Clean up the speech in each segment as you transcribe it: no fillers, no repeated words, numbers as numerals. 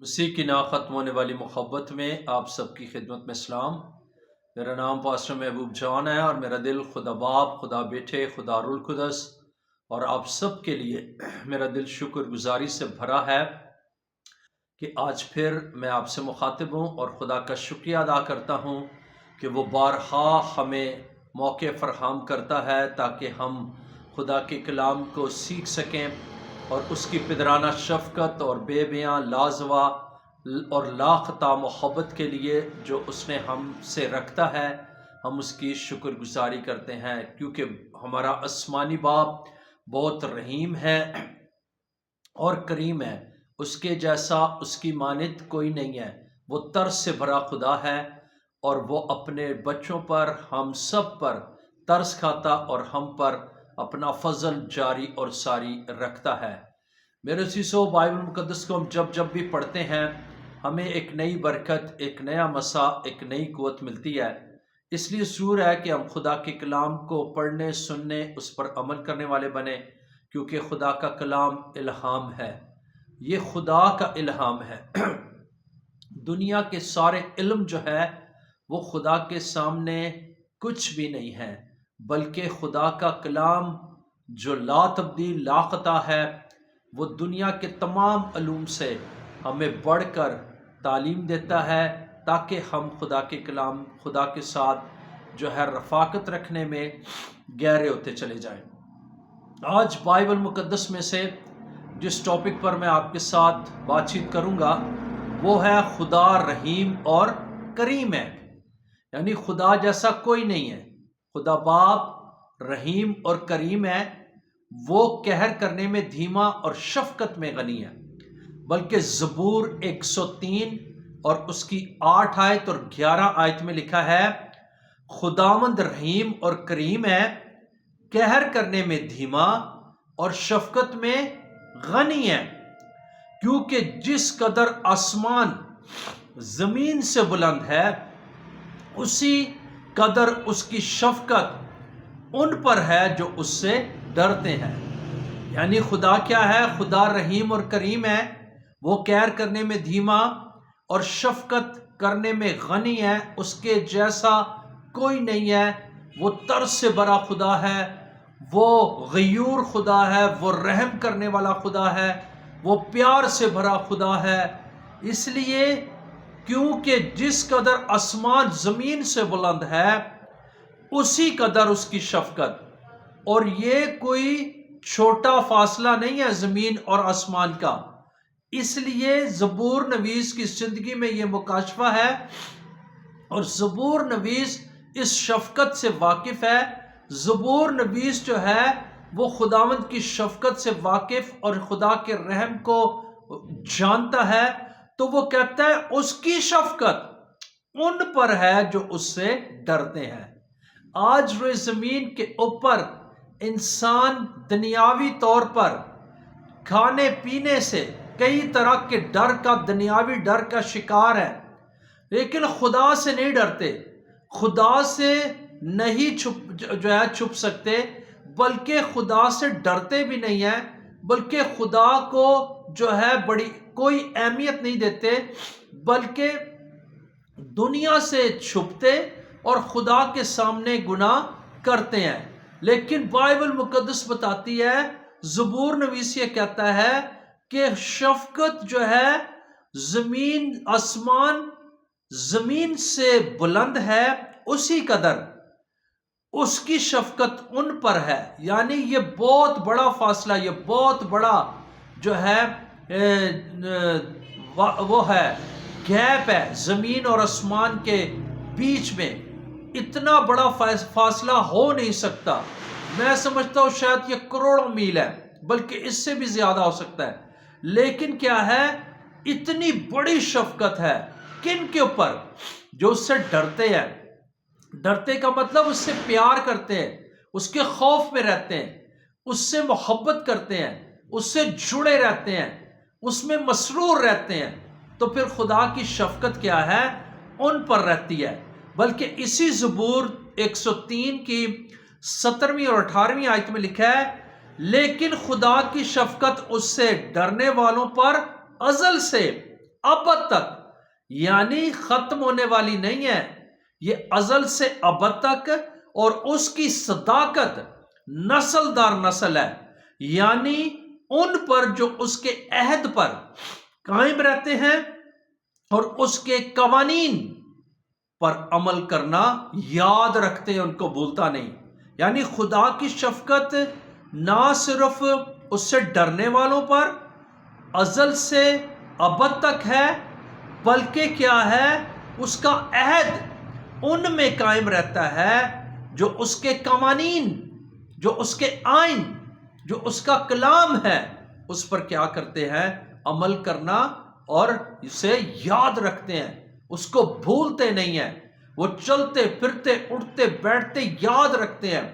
اسی کی نا ختم ہونے والی محبت میں آپ سب کی خدمت میں سلام۔ میرا نام پاسٹر محبوب جان ہے اور میرا دل خدا باپ، خدا بیٹے، خدا روح القدس اور آپ سب کے لیے میرا دل شکر گزاری سے بھرا ہے کہ آج پھر میں آپ سے مخاطب ہوں اور خدا کا شکریہ ادا کرتا ہوں کہ وہ بارہا ہمیں موقع فراہم کرتا ہے تاکہ ہم خدا کے کلام کو سیکھ سکیں اور اس کی پدرانہ شفقت اور بے بیاں لازوا اور لاخطا محبت کے لیے جو اس نے ہم سے رکھتا ہے ہم اس کی شکر گزاری کرتے ہیں، کیونکہ ہمارا آسمانی باپ بہت رحیم ہے اور کریم ہے۔ اس کے جیسا، اس کی مانند کوئی نہیں ہے۔ وہ ترس سے بھرا خدا ہے اور وہ اپنے بچوں پر، ہم سب پر ترس کھاتا اور ہم پر اپنا فضل جاری اور ساری رکھتا ہے۔ میرے عزیزو، بائبل مقدس کو ہم جب بھی پڑھتے ہیں ہمیں ایک نئی برکت، ایک نیا مسا، ایک نئی قوت ملتی ہے۔ اس لیے ضرور ہے کہ ہم خدا کے کلام کو پڑھنے، سننے، اس پر عمل کرنے والے بنے، کیونکہ خدا کا کلام الہام ہے۔ یہ خدا کا الہام ہے۔ دنیا کے سارے علم جو ہے وہ خدا کے سامنے کچھ بھی نہیں ہے، بلکہ خدا کا کلام جو لا تبدیل لاخطا ہے وہ دنیا کے تمام علوم سے ہمیں بڑھ کر تعلیم دیتا ہے تاکہ ہم خدا کے کلام، خدا کے ساتھ جو ہے رفاقت رکھنے میں گہرے ہوتے چلے جائیں۔ آج بائبل مقدس میں سے جس ٹاپک پر میں آپ کے ساتھ بات چیت کروں گا وہ ہے خدا رحیم اور کریم ہے، یعنی خدا جیسا کوئی نہیں ہے۔ خدا باپ رحیم اور کریم ہے، وہ قہر کرنے میں دھیما اور شفقت میں غنی ہے۔ بلکہ زبور 103 اور اس کی 8 آیت اور 11 آیت میں لکھا ہے، خداوند رحیم اور کریم ہے، قہر کرنے میں دھیما اور شفقت میں غنی ہے، کیونکہ جس قدر آسمان زمین سے بلند ہے اسی قدر اس کی شفقت ان پر ہے جو اس سے ڈرتے ہیں۔ یعنی خدا کیا ہے؟ خدا رحیم اور کریم ہے، وہ قہر کرنے میں دھیما اور شفقت کرنے میں غنی ہے، اس کے جیسا کوئی نہیں ہے۔ وہ ترس سے بھرا خدا ہے، وہ غیور خدا ہے، وہ رحم کرنے والا خدا ہے، وہ پیار سے بھرا خدا ہے۔ اس لیے کیونکہ جس قدر آسمان زمین سے بلند ہے اسی قدر اس کی شفقت، اور یہ کوئی چھوٹا فاصلہ نہیں ہے زمین اور آسمان کا۔ اس لیے زبور نویس کی زندگی میں یہ مکاشفہ ہے اور زبور نویس اس شفقت سے واقف ہے۔ زبور نویس جو ہے وہ خداوند کی شفقت سے واقف اور خدا کے رحم کو جانتا ہے، تو وہ کہتا ہے اس کی شفقت ان پر ہے جو اس سے ڈرتے ہیں۔ آج روئے زمین کے اوپر انسان دنیاوی طور پر کھانے پینے سے کئی طرح کے ڈر کا، دنیاوی ڈر کا شکار ہے، لیکن خدا سے نہیں ڈرتے، خدا سے نہیں چھپ سکتے، بلکہ خدا سے ڈرتے بھی نہیں ہیں، بلکہ خدا کو جو ہے بڑی کوئی اہمیت نہیں دیتے، بلکہ دنیا سے چھپتے اور خدا کے سامنے گناہ کرتے ہیں۔ لیکن بائبل مقدس بتاتی ہے، زبور نویس یہ کہتا ہے کہ شفقت جو ہے زمین آسمان زمین سے بلند ہے اسی قدر اس کی شفقت ان پر ہے۔ یعنی یہ بہت بڑا فاصلہ، یہ بہت بڑا جو ہے وہ ہے گیپ ہے زمین اور آسمان کے بیچ میں۔ اتنا بڑا فاصلہ ہو نہیں سکتا۔ میں سمجھتا ہوں شاید یہ کروڑوں میل ہے، بلکہ اس سے بھی زیادہ ہو سکتا ہے۔ لیکن کیا ہے؟ اتنی بڑی شفقت ہے کن کے اوپر؟ جو اس سے ڈرتے ہیں۔ ڈرتے کا مطلب اس سے پیار کرتے ہیں، اس کے خوف میں رہتے ہیں، اس سے محبت کرتے ہیں، اس سے جڑے رہتے ہیں، اس میں مسرور رہتے ہیں۔ تو پھر خدا کی شفقت کیا ہے؟ ان پر رہتی ہے۔ بلکہ اسی زبور 103 کی 17ویں اور 18ویں آیت میں لکھا ہے، لیکن خدا کی شفقت اس سے ڈرنے والوں پر ازل سے ابد تک، یعنی ختم ہونے والی نہیں ہے، یہ ازل سے ابد تک، اور اس کی صداقت نسل در نسل ہے، یعنی ان پر جو اس کے عہد پر قائم رہتے ہیں اور اس کے قوانین پر عمل کرنا یاد رکھتے ہیں، ان کو بھولتا نہیں۔ یعنی خدا کی شفقت نہ صرف اس سے ڈرنے والوں پر ازل سے ابد تک ہے، بلکہ کیا ہے، اس کا عہد ان میں قائم رہتا ہے جو اس کے قوانین، جو اس کے آئین، جو اس کا کلام ہے، اس پر کیا کرتے ہیں، عمل کرنا، اور اسے یاد رکھتے ہیں، اس کو بھولتے نہیں ہیں، وہ چلتے پھرتے اٹھتے بیٹھتے یاد رکھتے ہیں،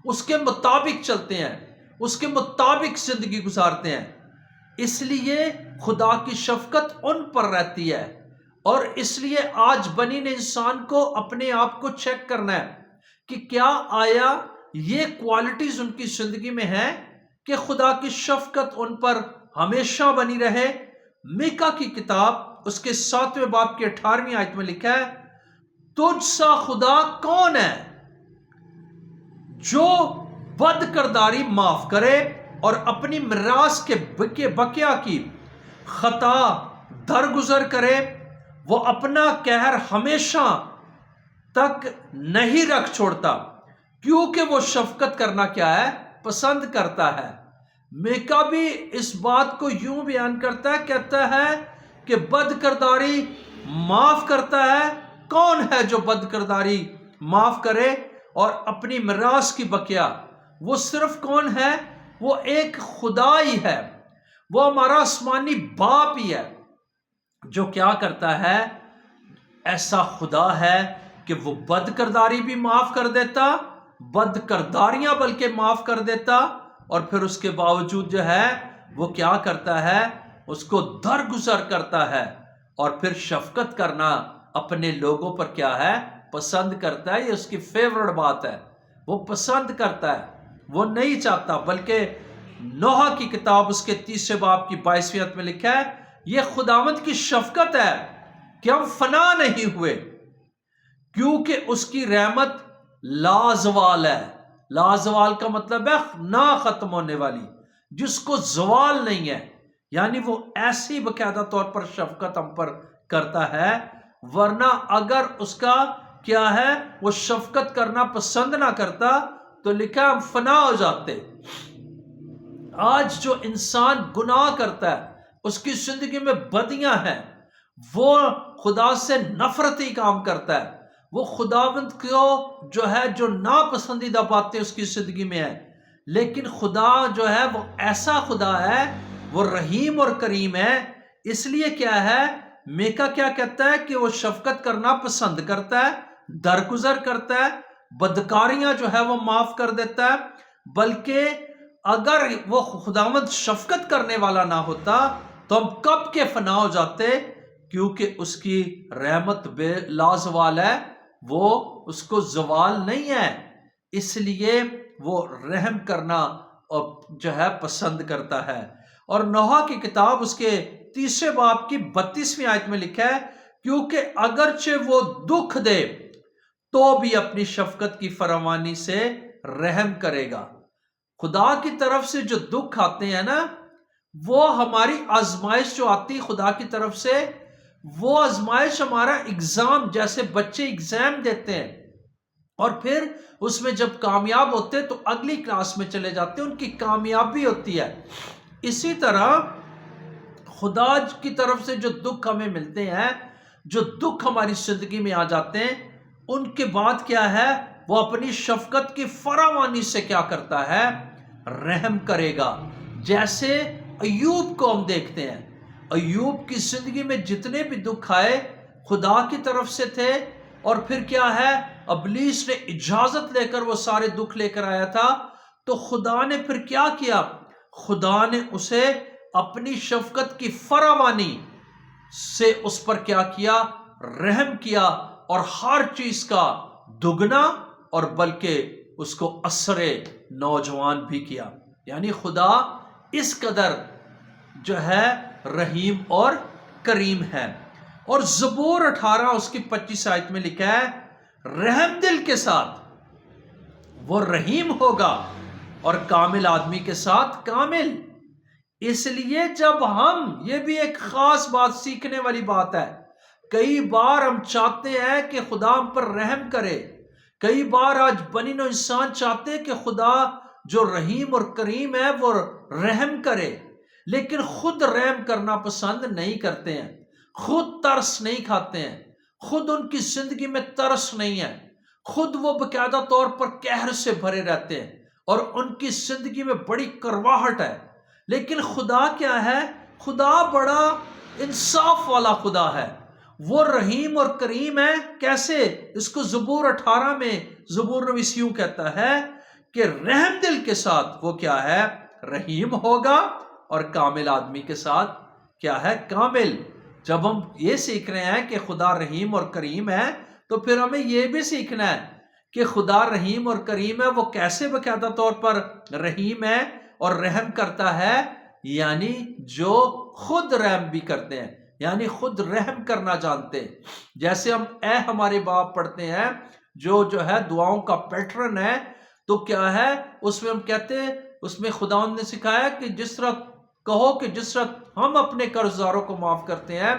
اس کے مطابق چلتے ہیں، اس کے مطابق زندگی گزارتے ہیں۔ اس لیے خدا کی شفقت ان پر رہتی ہے، اور اس لیے آج بنی نے انسان کو اپنے آپ کو چیک کرنا ہے کہ کیا آیا یہ کوالٹیز ان کی زندگی میں ہیں کہ خدا کی شفقت ان پر ہمیشہ بنی رہے۔ میکا کی کتاب اس کے 7ویں باب کی 18ویں آیت میں لکھا ہے، تجھ سا خدا کون ہے جو بد کرداری معاف کرے اور اپنی میراث کے بقیہ کی خطا درگزر کرے، وہ اپنا قہر ہمیشہ تک نہیں رکھ چھوڑتا، کیونکہ وہ شفقت کرنا کیا ہے، پسند کرتا ہے۔ میکا بھی اس بات کو یوں بیان کرتا ہے، کہتا ہے کہ بد کرداری معاف کرتا ہے۔ کون ہے جو بد کرداری معاف کرے اور اپنی میراث کی بقیہ؟ وہ صرف کون ہے؟ وہ ایک خدا ہی ہے، وہ ہمارا آسمانی باپ ہی ہے، جو کیا کرتا ہے، ایسا خدا ہے کہ وہ بد کرداری بھی معاف کر دیتا، بد کرداریاں بلکہ معاف کر دیتا، اور پھر اس کے باوجود جو ہے وہ کیا کرتا ہے، اس کو درگزر کرتا ہے، اور پھر شفقت کرنا اپنے لوگوں پر کیا ہے، پسند کرتا ہے۔ یہ اس کی فیورٹ بات ہے، وہ پسند کرتا ہے، وہ نہیں چاہتا۔ بلکہ نوح کی کتاب اس کے 3 باب کی 22ویں آیت میں لکھا ہے، یہ خداوند کی شفقت ہے کہ ہم فنا نہیں ہوئے، کیونکہ اس کی رحمت لازوال ہے۔ لازوال کا مطلب ہے نہ ختم ہونے والی، جس کو زوال نہیں ہے، یعنی وہ ایسی باقاعدہ طور پر شفقت ہم پر کرتا ہے، ورنہ اگر اس کا کیا ہے، وہ شفقت کرنا پسند نہ کرتا تو لکھا ہم فنا ہو جاتے۔ آج جو انسان گناہ کرتا ہے، اس کی زندگی میں بدیاں ہیں، وہ خدا سے نفرتی کام کرتا ہے، وہ خداوند کو جو ہے، جو ناپسندیدہ باتیں اس کی زندگی میں ہیں۔ لیکن خدا جو ہے وہ ایسا خدا ہے، وہ رحیم اور کریم ہے۔ اس لیے کیا ہے، میکا کیا کہتا ہے کہ وہ شفقت کرنا پسند کرتا ہے، درگزر کرتا ہے، بدکاریاں جو ہے وہ معاف کر دیتا ہے۔ بلکہ اگر وہ خداوند شفقت کرنے والا نہ ہوتا تو ہم کب کے فنا ہو جاتے، کیونکہ اس کی رحمت بے لازوال ہے، وہ اس کو زوال نہیں ہے، اس لیے وہ رحم کرنا جو ہے پسند کرتا ہے۔ اور نوح کی کتاب اس کے 3 باب کی 32ویں آیت میں لکھا ہے، کیونکہ اگرچہ وہ دکھ دے تو بھی اپنی شفقت کی فراوانی سے رحم کرے گا۔ خدا کی طرف سے جو دکھ آتے ہیں نا، وہ ہماری آزمائش جو آتی خدا کی طرف سے، وہ آزمائش ہمارا ایگزام، جیسے بچے ایگزام دیتے ہیں اور پھر اس میں جب کامیاب ہوتے تو اگلی کلاس میں چلے جاتے ہیں، ان کی کامیابی ہوتی ہے۔ اسی طرح خدا کی طرف سے جو دکھ ہمیں ملتے ہیں، جو دکھ ہماری زندگی میں آ جاتے ہیں، ان کے بعد کیا ہے، وہ اپنی شفقت کی فراوانی سے کیا کرتا ہے، رحم کرے گا۔ جیسے ایوب کو ہم دیکھتے ہیں، ایوب کی زندگی میں جتنے بھی دکھ آئے خدا کی طرف سے تھے، اور پھر کیا ہے، ابلیس نے اجازت لے کر وہ سارے دکھ لے کر آیا تھا، تو خدا نے پھر کیا کیا، خدا نے اسے اپنی شفقت کی فراوانی سے اس پر کیا کیا، رحم کیا، اور ہر چیز کا دگنا، اور بلکہ اس کو عصر نوجوان بھی کیا۔ یعنی خدا اس قدر جو ہے رحیم اور کریم ہے۔ اور زبور 18 اس کی 25 آیت میں لکھا ہے رحم دل کے ساتھ وہ رحیم ہوگا اور کامل آدمی کے ساتھ کامل۔ اس لیے جب ہم، یہ بھی ایک خاص بات سیکھنے والی بات ہے، کئی بار ہم چاہتے ہیں کہ خدا ہم پر رحم کرے، کئی بار آج بنی نوع انسان چاہتے ہیں کہ خدا جو رحیم اور کریم ہے وہ رحم کرے، لیکن خود رحم کرنا پسند نہیں کرتے ہیں، خود ترس نہیں کھاتے ہیں، خود ان کی زندگی میں ترس نہیں ہے، خود وہ باقاعدہ طور پر قہر سے بھرے رہتے ہیں اور ان کی زندگی میں بڑی کرواہٹ ہے۔ لیکن خدا کیا ہے؟ خدا بڑا انصاف والا خدا ہے، وہ رحیم اور کریم ہے۔ کیسے؟ اس کو زبور 18 میں زبور نویس یوں کہتا ہے کہ رحم دل کے ساتھ وہ کیا ہے؟ رحیم ہوگا اور کامل آدمی کے ساتھ کیا ہے؟ کامل۔ جب ہم یہ سیکھ رہے ہیں کہ خدا رحیم اور کریم ہے تو پھر ہمیں یہ بھی سیکھنا ہے کہ خدا رحیم اور کریم ہے، وہ کیسے باقاعدہ طور پر رحیم ہے اور رحم کرتا ہے، یعنی جو خود رحم بھی کرتے ہیں، یعنی خود رحم کرنا جانتے ہیں۔ جیسے ہم اے ہمارے باپ پڑھتے ہیں جو ہے دعاؤں کا پیٹرن ہے، تو کیا ہے اس میں ہم کہتے ہیں، اس میں خداوند نے سکھایا کہ جس طرح کہو کہ جس طرح ہم اپنے قرض داروں کو معاف کرتے ہیں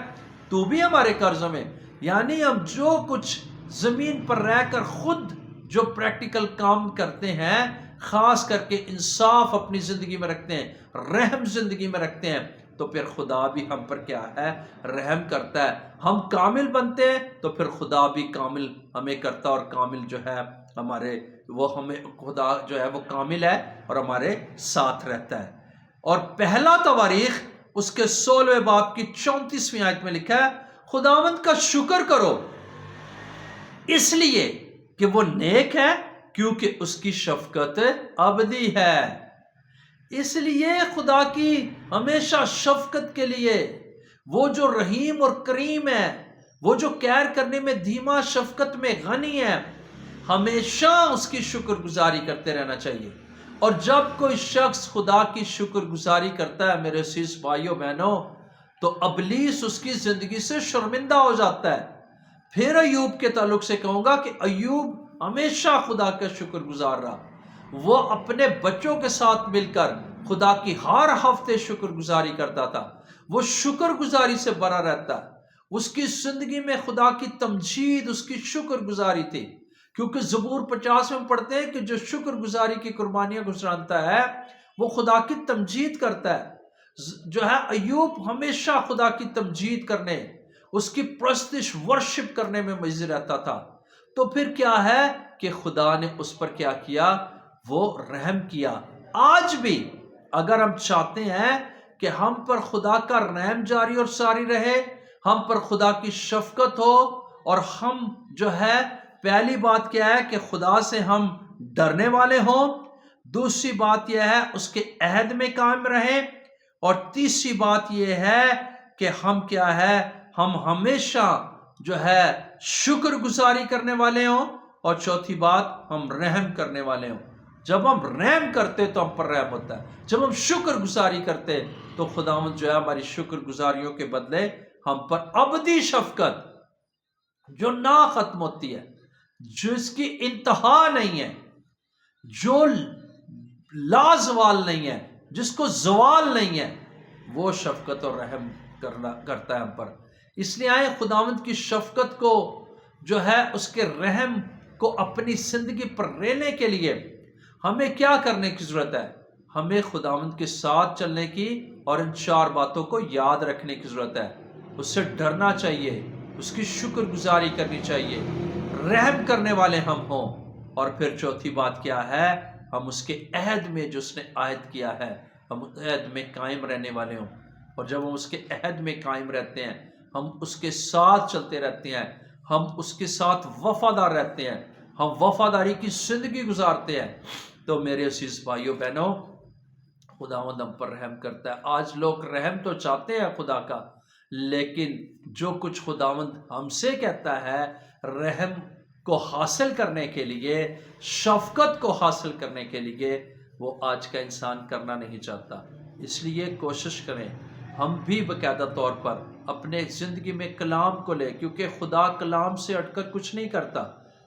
تو بھی ہمارے قرضوں میں، یعنی ہم جو کچھ زمین پر رہ کر خود جو پریکٹیکل کام کرتے ہیں، خاص کر کے انصاف اپنی زندگی میں رکھتے ہیں، رحم زندگی میں رکھتے ہیں، تو پھر خدا بھی ہم پر کیا ہے؟ رحم کرتا ہے۔ ہم کامل بنتے ہیں تو پھر خدا بھی کامل ہمیں کرتا ہے، اور کامل جو ہے ہمارے، وہ ہمیں خدا جو ہے وہ کامل ہے اور ہمارے ساتھ رہتا ہے۔ اور پہلا تواریخ اس کے 16ویں باب کی 34ویں آیت میں لکھا ہے خداوند کا شکر کرو اس لیے کہ وہ نیک ہے، کیونکہ اس کی شفقت ابدی ہے۔ اس لیے خدا کی ہمیشہ شفقت کے لیے، وہ جو رحیم اور کریم ہے، وہ جو کیر کرنے میں دھیما، شفقت میں غنی ہے، ہمیشہ اس کی شکر گزاری کرتے رہنا چاہیے۔ اور جب کوئی شخص خدا کی شکر گزاری کرتا ہے میرے عزیز بھائیوں بہنوں، تو ابلیس اس کی زندگی سے شرمندہ ہو جاتا ہے۔ پھر ایوب کے تعلق سے کہوں گا کہ ایوب ہمیشہ خدا کا شکر گزار رہا، وہ اپنے بچوں کے ساتھ مل کر خدا کی ہر ہفتے شکر گزاری کرتا تھا، وہ شکر گزاری سے بھرا رہتا ہے، اس کی زندگی میں خدا کی تمجید، اس کی شکر گزاری تھی، کیونکہ زبور 50 میں پڑھتے ہیں کہ جو شکر گزاری کی قربانیاں گزرانتا ہے وہ خدا کی تمجید کرتا ہے۔ جو ہے ایوب ہمیشہ خدا کی تمجید کرنے، اس کی پرستش، ورشپ کرنے میں مضی رہتا تھا۔ تو پھر کیا ہے کہ خدا نے اس پر کیا کیا؟ وہ رحم کیا۔ آج بھی اگر ہم چاہتے ہیں کہ ہم پر خدا کا رحم جاری اور ساری رہے، ہم پر خدا کی شفقت ہو، اور ہم جو ہے پہلی بات کیا ہے کہ خدا سے ہم ڈرنے والے ہوں، دوسری بات یہ ہے اس کے عہد میں قائم رہیں، اور تیسری بات یہ ہے کہ ہم کیا ہے؟ ہم ہمیشہ جو ہے شکر گزاری کرنے والے ہوں، اور چوتھی بات ہم رحم کرنے والے ہوں۔ جب ہم رحم کرتے تو ہم پر رحم ہوتا ہے، جب ہم شکر گزاری کرتے تو خداوند جو ہے ہماری شکر گزاریوں کے بدلے ہم پر ابدی شفقت جو نہ ختم ہوتی ہے، جس کی انتہا نہیں ہے، جو لازوال نہیں ہے، جس کو زوال نہیں ہے، وہ شفقت اور رحم کرتا ہے ہم پر۔ اس لیے آئے خداوند کی شفقت کو جو ہے اس کے رحم کو اپنی زندگی پر رہنے کے لیے ہمیں کیا کرنے کی ضرورت ہے؟ ہمیں خداوند کے ساتھ چلنے کی اور ان 4 باتوں کو یاد رکھنے کی ضرورت ہے۔ اس سے ڈرنا چاہیے، اس کی شکر گزاری کرنی چاہیے، رحم کرنے والے ہم ہوں، اور پھر چوتھی بات کیا ہے؟ ہم اس کے عہد میں جو اس نے عہد کیا ہے، ہم اس عہد میں قائم رہنے والے ہوں۔ اور جب ہم اس کے عہد میں قائم رہتے ہیں، ہم اس کے ساتھ چلتے رہتے ہیں، ہم اس کے ساتھ وفادار رہتے ہیں، ہم وفاداری کی زندگی گزارتے ہیں، تو میرے عزیز بھائیوں بہنوں خداوند ہم پر رحم کرتا ہے۔ آج لوگ رحم تو چاہتے ہیں خدا کا، لیکن جو کچھ خداوند ہم سے کہتا ہے رحم کو حاصل کرنے کے لیے، شفقت کو حاصل کرنے کے لیے، وہ آج کا انسان کرنا نہیں چاہتا۔ اس لیے کوشش کریں ہم بھی باقاعدہ طور پر اپنے زندگی میں کلام کو لے، کیونکہ خدا کلام سے ہٹ کر کچھ نہیں کرتا،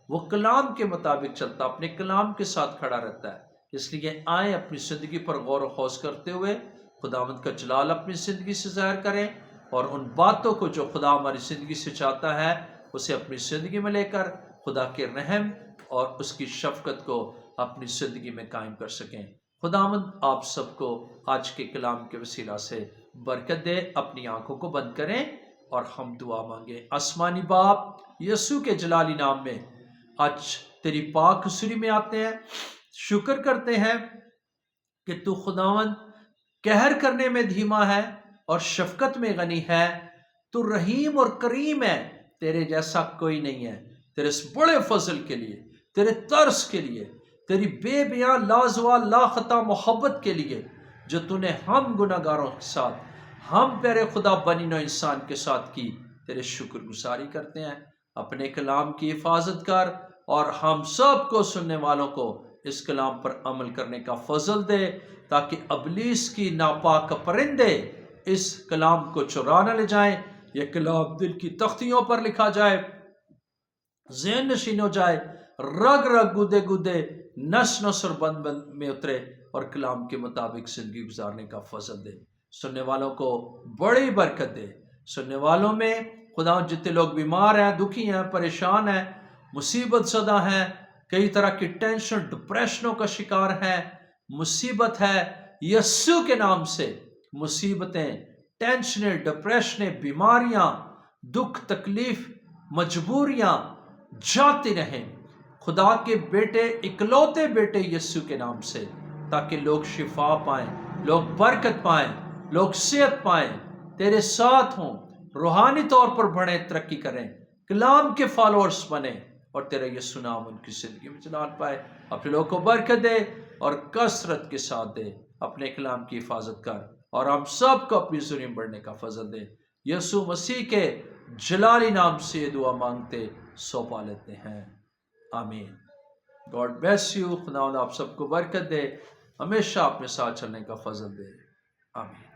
وہ کلام کے مطابق چلتا، اپنے کلام کے ساتھ کھڑا رہتا ہے۔ اس لیے آئیں اپنی زندگی پر غور و خوض کرتے ہوئے خداوند کا جلال اپنی زندگی سے ظاہر کریں، اور ان باتوں کو جو خدا ہماری زندگی سے چاہتا ہے اسے اپنی زندگی میں لے کر خدا کے رحم اور اس کی شفقت کو اپنی زندگی میں قائم کر سکیں۔ خداوند آپ سب کو آج کے کلام کے وسیلہ سے برکت دے۔ اپنی آنکھوں کو بند کریں اور ہم دعا مانگیں۔ آسمانی باپ، یسوع کے جلالی نام میں آج تیری پاک حضوری میں آتے ہیں، شکر کرتے ہیں کہ تو خداوند قہر کرنے میں دھیما ہے اور شفقت میں غنی ہے، تو رحیم اور کریم ہے، تیرے جیسا کوئی نہیں ہے۔ تیرے اس بڑے فضل کے لیے، تیرے ترس کے لیے، تیری بے بیاں لازوال لا خطا محبت کے لیے جو تو نے ہم گناہ گاروں کے ساتھ، ہم پیارے خدا بنی نوع انسان کے ساتھ کی، تیرے شکر گزاری کرتے ہیں۔ اپنے کلام کی حفاظت کر اور ہم سب کو، سننے والوں کو، اس کلام پر عمل کرنے کا فضل دے، تاکہ ابلیس کی ناپاک پرندے اس کلام کو چرا نہ لے جائیں۔ یہ کلام دل کی تختیوں پر لکھا جائے، ذہن نشین ہو جائے، رگ رگ گودے گودے، نس نس اور بند بند میں اترے، اور کلام کے مطابق زندگی گزارنے کا فضل دے۔ سننے والوں کو بڑی برکت دے۔ سننے والوں میں خدا جتنے لوگ بیمار ہیں، دکھی ہیں، پریشان ہیں، مصیبت زدہ ہیں، کئی طرح کی ٹینشن ڈپریشنوں کا شکار ہیں، مصیبت ہے، یسوع کے نام سے مصیبتیں، ٹینشنیں، ڈپریشنیں، بیماریاں، دکھ، تکلیف، مجبوریاں جاتی رہیں خدا کے بیٹے، اکلوتے بیٹے یسوع کے نام سے، تاکہ لوگ شفا پائیں، لوگ برکت پائیں، لوگ صحت پائیں، تیرے ساتھ ہوں، روحانی طور پر بڑھیں، ترقی کریں، کلام کے فالوورز بنیں، اور تیرا یسوع نام ان کی زندگی میں جلال پائے۔ اپنے لوگوں کو برکت دے اور کثرت کے ساتھ دے، اپنے کلام کی حفاظت کر، اور ہم سب کو اپنی زندگی میں بڑھنے کا فضل دے۔ یسوع مسیح کے جلالی نام سے یہ دعا مانگتے سونپا لیتے ہیں، آمین۔ God bless you. خداوند آپ سب کو برکت دے، ہمیشہ اپنے ساتھ چلنے کا فضل دے، آمین۔